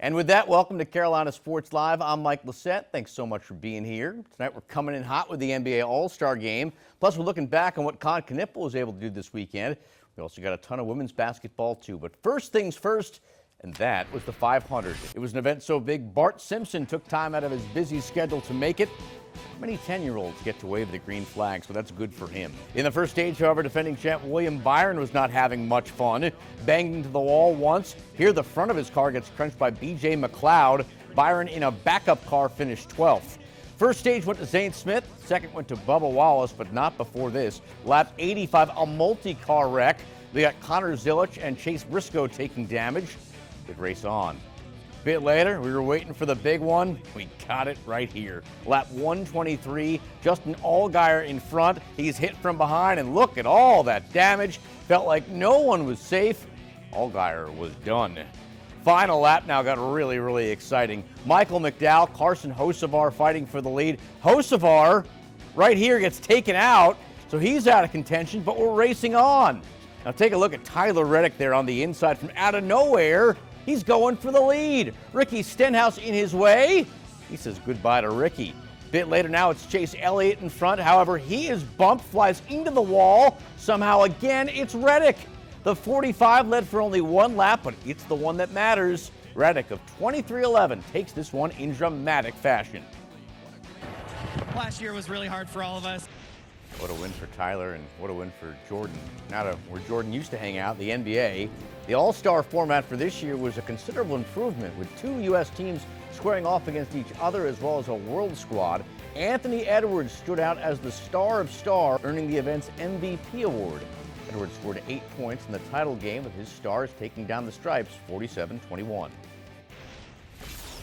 And with that, welcome to Carolina Sports Live. I'm Mike Lissette. Thanks so much for being here. Tonight we're coming in hot with the NBA All-Star Game. Plus, we're looking back on what Con Knippel was able to do this weekend. We also got a ton of women's basketball, too. But first things first, and that was the 500. It was an event so big, Bart Simpson took time out of his busy schedule to make it. Many 10-year-olds get to wave the green flag, so that's good for him. In the first stage, however, defending champ William Byron was not having much fun. Banged into the wall once. Here, the front of his car gets crunched by B.J. McLeod. Byron, in a backup car, finished 12th. First stage went to Zane Smith. Second went to Bubba Wallace, but not before this. Lap 85, a multi-car wreck. We got Connor Zilic and Chase Briscoe taking damage. Good race on. A bit later, we were waiting for the big one. We got it right here. Lap 123, Justin Allgaier in front. He's hit from behind, and look at all that damage. Felt like no one was safe. Allgaier was done. Final lap now got really exciting. Michael McDowell, Carson Hocevar fighting for the lead. Hocevar, right here, gets taken out, so he's out of contention, but we're racing on. Now take a look at Tyler Reddick there on the inside from out of nowhere. He's going for the lead. Ricky Stenhouse in his way. He says goodbye to Ricky. Bit later now, it's Chase Elliott in front. However, he is bumped, flies into the wall. Somehow again, it's Reddick. The 45 led for only one lap, but it's the one that matters. Reddick of 23:11 takes this one in dramatic fashion. Last year was really hard for all of us. What a win for Tyler, and what a win for Jordan. Now to where Jordan used to hang out, the NBA. The All-Star format for this year was a considerable improvement, with two U.S. teams squaring off against each other as well as a world squad. Anthony Edwards stood out as the star of stars, earning the event's MVP award. Edwards scored 8 points in the title game, with his Stars taking down the Stripes 47-21.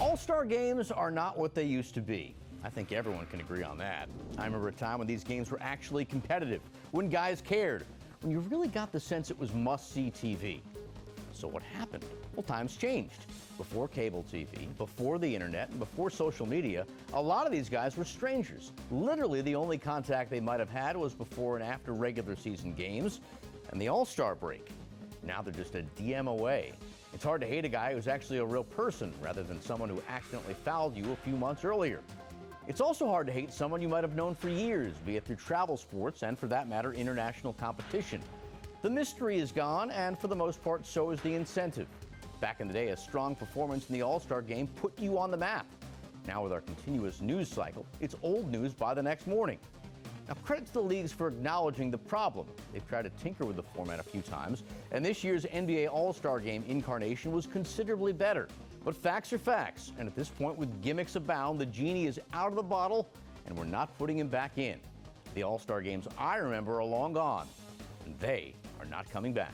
All-Star games are not what they used to be. I think everyone can agree on that. I remember a time when these games were actually competitive, when guys cared, when you really got the sense it was must-see TV. So what happened? Well, times changed. Before cable TV, before the internet, and before social media, a lot of these guys were strangers. Literally, the only contact they might have had was before and after regular season games and the All-Star break. Now they're just a DM away. It's hard to hate a guy who's actually a real person rather than someone who accidentally fouled you a few months earlier. It's also hard to hate someone you might have known for years, be it through travel sports and, for that matter, international competition. The mystery is gone, and for the most part, so is the incentive. Back in the day, a strong performance in the All-Star game put you on the map. Now, with our continuous news cycle, it's old news by the next morning. Now, credit to the leagues for acknowledging the problem. They've tried to tinker with the format a few times, and this year's NBA All-Star Game incarnation was considerably better. But facts are facts, and at this point, with gimmicks abound, the genie is out of the bottle, and we're not putting him back in. The All-Star Games I remember are long gone, and they are not coming back.